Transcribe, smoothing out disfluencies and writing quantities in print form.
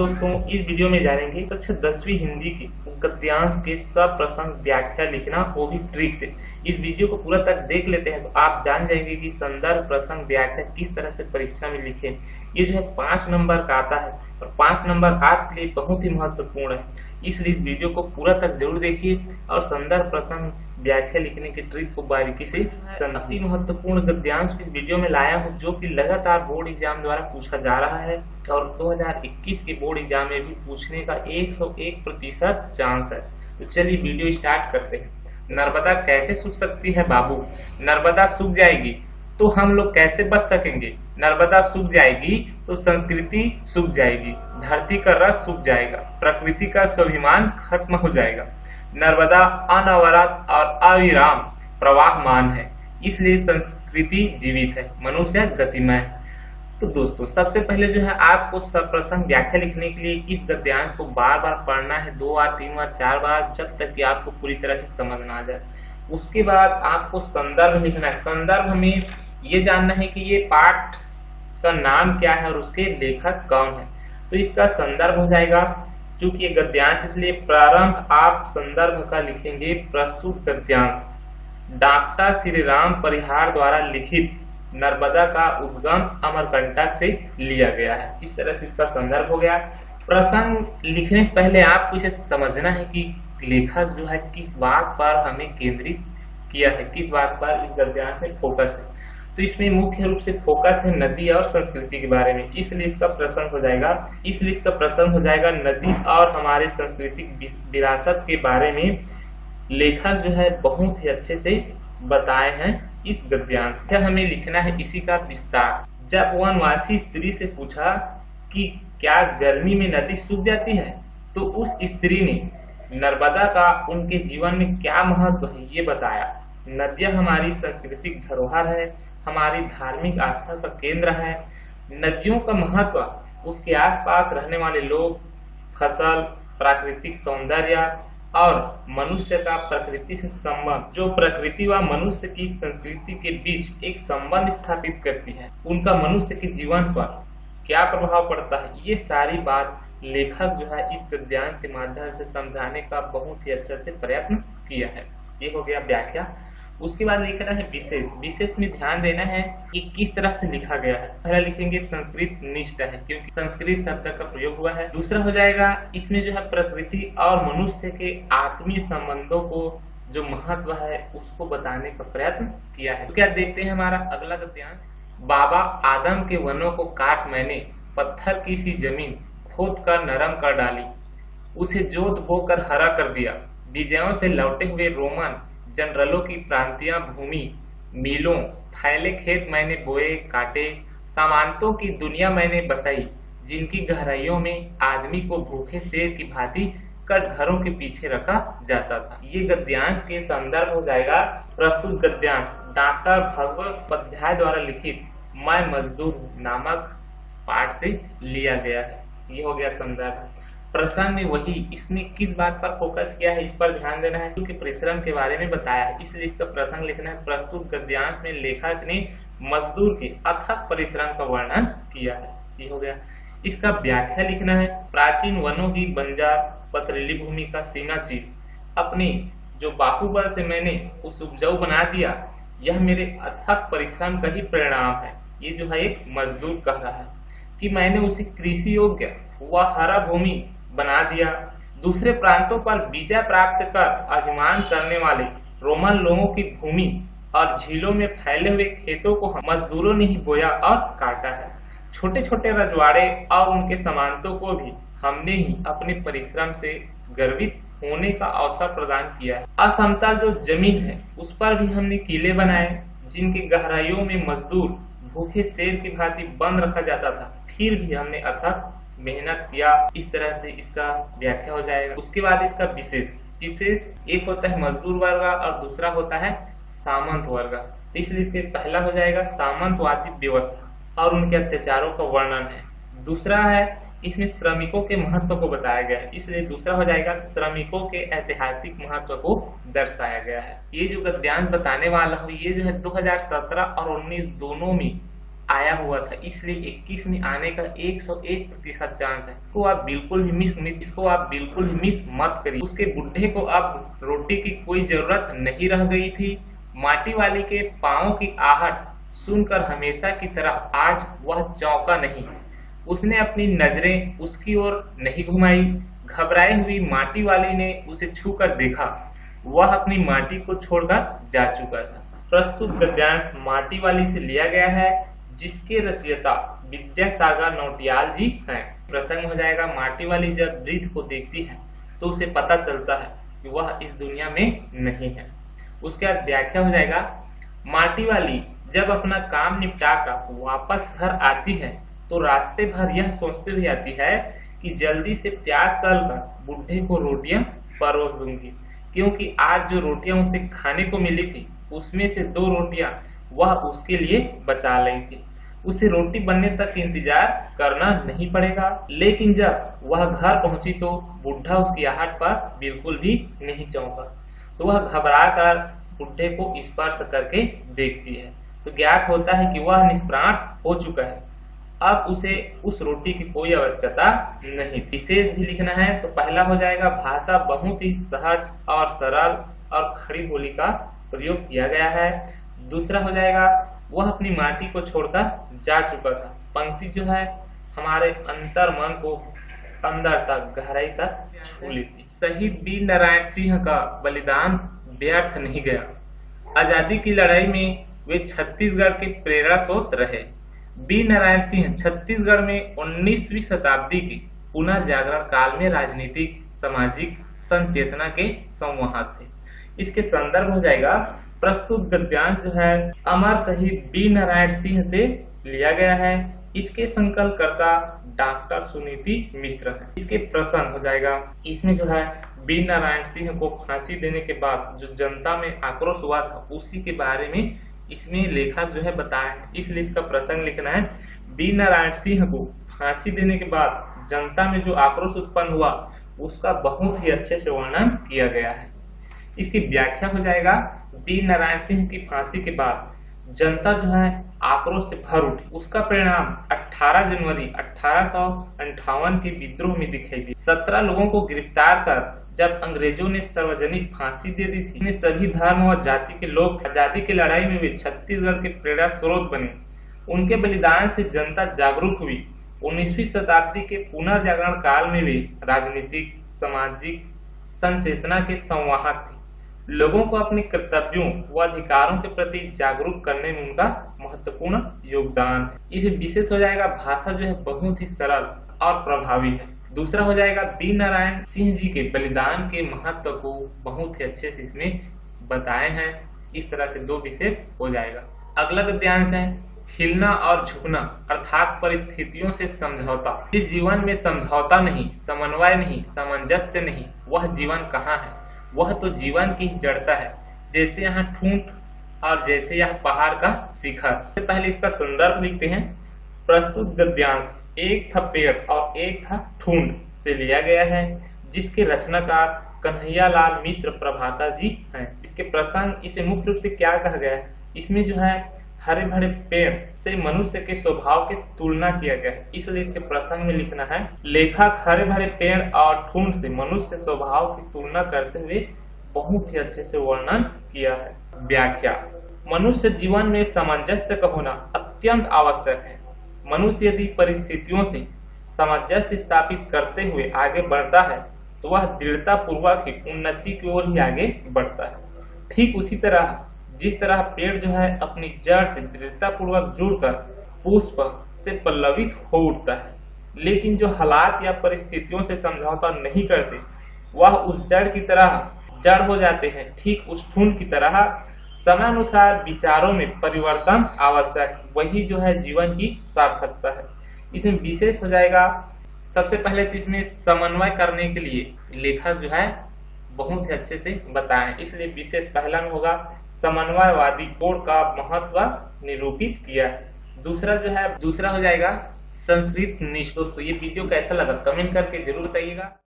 दोस्तों, इस वीडियो में जानेंगे कक्षा 10वीं हिंदी की गद्यांश के सप्रसंग व्याख्या लिखना, वो भी ट्रिक से। इस वीडियो को पूरा तक देख लेते हैं तो आप जान जाएंगे कि संदर्भ प्रसंग व्याख्या किस तरह से परीक्षा में लिखें। ये जो है 5 नंबर का आता है और 5 नंबर आपके लिए बहुत ही महत्वपूर्ण है, इसलिए इस वीडियो को पूरा तक जरूर देखिए और संदर्भ प्रसंग व्याख्या लिखने की ट्रिक को बारीकी से समझिए। महत्वपूर्ण गद्यांश इस वीडियो में लाया हूँ जो कि लगातार बोर्ड एग्जाम द्वारा पूछा जा रहा है और 2021 के बोर्ड एग्जाम में भी पूछने का 101% चांस है। तो चलिए वीडियो स्टार्ट करते हैं। नर्मदा कैसे सूख सकती है बाबू? नर्मदा सूख जाएगी तो हम लोग कैसे बच सकेंगे? नर्मदा सूख जाएगी तो संस्कृति सूख जाएगी, धरती का रस सूख जाएगा, प्रकृति का स्वाभिमान खत्म हो जाएगा। नर्मदा अनवरत और अविराम प्रवाहमान है, इसलिए संस्कृति जीवित है, मनुष्य गतिमय है। तो दोस्तों, सबसे पहले जो है आपको सप्रसंग व्याख्या लिखने के लिए इस गद्यांश को बार बार पढ़ना है, 2 बार 3 बार 4 बार, जब तक कि आपको पूरी तरह से समझ ना आ जाए। उसके बाद आपको संदर्भ लिखना है। संदर्भ में ये जानना है कि ये पाठ का नाम क्या है और उसके लेखक कौन है। तो इसका संदर्भ हो जाएगा, क्योंकि ये गद्यांश इसलिए प्रारंभ आप संदर्भ का लिखेंगे। प्रस्तुत गद्यांश डॉक्टर श्री राम परिहार द्वारा लिखित नर्मदा का उद्गम अमरकंटक से लिया गया है। इस तरह से इसका संदर्भ हो गया। प्रसंग लिखने से पहले आपको इसे समझना है कि लेखक जो है किस बात पर हमें केंद्रित किया है, किस बात पर इस गद्यांश में फोकस है। तो इसमें मुख्य रूप से फोकस है नदी और संस्कृति के बारे में, इसलिए इसका प्रसंग हो जाएगा नदी और हमारे सांस्कृतिक विरासत के बारे में। लेखक जो है बहुत ही अच्छे से बताए हैं इस गद्यांश। क्या हमें लिखना है इसी का विस्तार। जब वनवासी स्त्री से पूछा कि क्या गर्मी में नदी सूख जाती है, तो उस स्त्री ने नर्मदा का उनके जीवन में क्या महत्व है ये बताया। नदियां हमारी सांस्कृतिक धरोहर है, हमारी धार्मिक आस्था का केंद्र है। नदियों का महत्व उसके आसपास रहने वाले लोग, फसल, प्राकृतिक सौंदर्य और मनुष्य का प्रकृति से संबंध, जो प्रकृति व मनुष्य की संस्कृति के बीच एक संबंध स्थापित करती है, उनका मनुष्य के जीवन पर क्या प्रभाव पड़ता है, ये सारी बात लेखक जो है इस गद्यांश के माध्यम से समझाने का बहुत ही अच्छा से प्रयत्न किया है। ये हो गया व्याख्या। उसके बाद लिखना है विशेष। विशेष में ध्यान देना है कि किस तरह से लिखा गया है। पहला लिखेंगे संस्कृत निष्ठ है, क्योंकि संस्कृत शब्द का प्रयोग हुआ है। दूसरा हो जाएगा इसमें जो है प्रकृति और मनुष्य के आत्मीय संबंधों को जो महत्व है उसको बताने का प्रयत्न किया है। उसके बाद देखते हैं हमारा अगला गद्यांश। बाबा आदम के वनों को काट मैंने, पत्थर की सी जमीन खोद कर नरम कर डाली, उसे जोत बोकर हरा कर दिया। विजयों से लौटे हुए रोमन जनरलों की प्रांतीय भूमि, मीलों फैले खेत मैंने बोए काटे, सामंतों की दुनिया मैंने बसाई, जिनकी गहराइयों में आदमी को भूखे शेर की भांति कट घरों के पीछे रखा जाता था। ये गद्यांश के संदर्भ हो जाएगा। प्रस्तुत गद्यांश डॉक्टर भगवत उपाध्याय द्वारा लिखित मैं मजदूर नामक पाठ से लिया गया है। ये हो गया संदर्भ। प्रसंग में वही, इसमें किस बात पर फोकस किया है इस पर ध्यान देना है, क्योंकि परिश्रम के बारे में बताया है, इसलिए इसका प्रसंग लिखना है। प्रस्तुत गद्यांश में लेखक ने मजदूर के अथक परिश्रम का वर्णन किया है। ये हो गया। इसका व्याख्या लिखना है। प्राचीन वनों की बंजर पथरीली भूमि का सीमा चीर, अपने जो बाहुबल से मैंने उस उपजाऊ बना दिया, यह मेरे अथक परिश्रम का ही परिणाम है। ये जो है एक मजदूर कह रहा है कि मैंने उसे कृषि योग्य व हरा भूमि बना दिया। दूसरे प्रांतों पर विजय प्राप्त कर अभिमान करने वाले रोमन लोगों की भूमि और झीलों में फैले हुए खेतों को मजदूरों ने ही बोया और काटा है। छोटे छोटे रजवाड़े और उनके सामंतों को भी हमने ही अपने परिश्रम से गर्वित होने का अवसर प्रदान किया है। असमतल जो जमीन है उस पर भी हमने किले बनाए, जिनकी गहराइयों में मजदूर भूखे शेर की भांति बंद रखा जाता था, फिर भी हमने अथक मेहनत किया। इस तरह से इसका व्याख्या हो जाएगा। उसके बाद इसका विशेष एक होता है मजदूर वर्ग और दूसरा होता है सामंत वर्ग। तो इसलिए इसके पहला हो जाएगा सामंतवादी व्यवस्था और उनके अत्याचारों का वर्णन है। दूसरा है इसमें श्रमिकों के महत्व को बताया गया है, इसलिए दूसरा हो जाएगा श्रमिकों के ऐतिहासिक महत्व को दर्शाया गया है। ये जो गद्यांश बताने वाला हूँ ये जो है 2017 और 19 दोनों में आया हुआ था, इसलिए 21 में आने का 101% चांस है। तो आप बिल्कुल भी मिस मत करिए। उसके बुढ़े को अब रोटी की कोई जरूरत नहीं रह गई थी। माटी वाली के पाँव की आहट सुनकर हमेशा की तरह आज वह चौंका नहीं। उसने अपनी नजरें उसकी ओर नहीं घुमाई। घबराई हुई माटी वाली ने उसे छूकर देखा। वह अपनी माटी को छोड़कर जा चुका था। प्रस्तुत गद्यांश माटी वाली से लिया गया है, जिसके रचयिता विद्यासागर नौटियाल जी हैं। प्रसंग हो जाएगा, माटी वाली जब वृद्ध को देखती है तो उसे पता चलता है कि वह इस दुनिया में नहीं है। उसके बाद व्याख्या हो जाएगा, माटी वाली जब अपना काम निपटाकर वापस घर आती है तो रास्ते भर यह सोचते हुए आती है कि जल्दी से प्याज तलकर बुढ़े को रोटियां परोस दूंगी, क्योंकि आज जो रोटियां उसे खाने को मिली थी उसमें से 2 रोटियां वह उसके लिए बचा ली थी। उसे रोटी बनने तक इंतजार करना नहीं पड़ेगा। लेकिन जब वह घर पहुंची तो बुढ़ा उसकी आहट पर बिल्कुल भी नहीं चौंका। तो वह घबरा कर बुढ़े को स्पर्श करके देखती है तो ज्ञात होता है कि वह निष्प्राण हो चुका है। अब उसे उस रोटी की कोई आवश्यकता नहीं। विशेष भी लिखना है तो पहला हो जाएगा, भाषा बहुत ही सहज और सरल और खड़ी बोली का प्रयोग किया गया है। दूसरा हो जाएगा, वह अपनी माटी को छोड़कर जा चुका था। पंक्ति जो है हमारे अंतर मन को अंदर तक गहराई तक छू लेती। शहीद वीर नारायण सिंह का बलिदान व्यर्थ नहीं गया। आजादी की लड़ाई में वे छत्तीसगढ़ के प्रेरणा स्रोत रहे। वीर नारायण सिंह छत्तीसगढ़ में 19वीं शताब्दी के पुनः जागरण काल में राजनीतिक सामाजिक संचेतना के संवाहक थे। इसके संदर्भ हो जाएगा, प्रस्तुत गद्यांश जो है अमर शहीद वीर नारायण सिंह से लिया गया है। इसके संकलनकर्ता डॉक्टर सुनीति मिश्र है। इसके प्रसंग हो जाएगा, इसमें जो है वीर नारायण सिंह को फांसी देने के बाद जो जनता में आक्रोश हुआ था उसी के बारे में इसमें लेखक जो है बताया है। इसलिए इसका प्रसंग लिखना है, वीर नारायण सिंह को फांसी देने के बाद जनता में जो आक्रोश उत्पन्न हुआ उसका बहुत ही अच्छे से वर्णन किया गया है। इसकी व्याख्या हो जाएगा, वीर नारायण सिंह की फांसी के बाद जनता जो है आक्रोश से भर उठी। उसका परिणाम 18 जनवरी 1858 के विद्रोह में दिखाई दी। 17 लोगों को गिरफ्तार कर जब अंग्रेजों ने सार्वजनिक फांसी दे दी थी, सभी धर्म और जाति के लोग आजादी की लड़ाई में वे छत्तीसगढ़ के प्रेरणा स्रोत बने। उनके बलिदान से जनता जागरूक हुई। 19वीं शताब्दी के पुनर्जागरण काल में वे राजनीतिक सामाजिक संचेतना के संवाहक थे। लोगों को अपने कर्तव्यों व अधिकारों के प्रति जागरूक करने में उनका महत्वपूर्ण योगदान है। इसे विशेष हो जाएगा, भाषा जो है बहुत ही सरल और प्रभावी है। दूसरा हो जाएगा, वीर नारायण सिंह जी के बलिदान के महत्व को बहुत ही अच्छे से इसमें बताए हैं। इस तरह से 2 विशेष हो जाएगा। अगला गद्यांश है, हिलना और झुकना अर्थात परिस्थितियों से समझौता। इस जीवन में समझौता नहीं, समन्वय नहीं, सामंजस्य नहीं, वह जीवन कहाँ है? वह तो जीवन की जड़ता है, जैसे यहाँ ठूंठ और जैसे यह पहाड़ का शिखर। सबसे पहले इसका संदर्भ लिखते हैं। प्रस्तुत गद्यांश एक था पेड़ और एक था ठूंठ से लिया गया है, जिसके रचनाकार कन्हैयालाल मिश्र प्रभाकर जी हैं। इसके प्रसंग, इसे मुख्य रूप से क्या कहा गया है, इसमें जो है हरे भरे पेड़ से मनुष्य के स्वभाव की तुलना किया गया है। इसलिए इसके प्रसंग में लिखना है, लेखक हरे भरे पेड़ और ठूंठ से मनुष्य स्वभाव की तुलना करते हुए बहुत ही अच्छे से वर्णन किया है। व्याख्या, मनुष्य जीवन में सामंजस्य का होना अत्यंत आवश्यक है। मनुष्य यदि परिस्थितियों से सामंजस्य स्थापित करते हुए आगे बढ़ता है तो वह दृढ़ता पूर्वक की उन्नति की ओर ही आगे बढ़ता है। ठीक उसी तरह जिस तरह पेड़ जो है अपनी जड़ से दृढ़ता पूर्वक जुड़कर पुष्प से पल्लवित हो उठता है, लेकिन जो हालात या परिस्थितियों से समझौता नहीं करते वह उस जड़ की तरह जड़ हो जाते हैं। ठीक उस ठूंठ की तरह समयानुसार विचारों में परिवर्तन आवश्यक, वही जो है जीवन की सार्थकता है। इसमें विशेष हो जाएगा, सबसे पहले तो इसमें समन्वय करने के लिए लेखक जो है बहुत ही अच्छे से बताएं, इसलिए विशेष पहला में होगा समन्वयवादी कोण का महत्व निरूपित किया है। दूसरा हो जाएगा संस्कृत निष्ठ। दोस्तों ये वीडियो कैसा लगा कमेंट करके जरूर बताइएगा।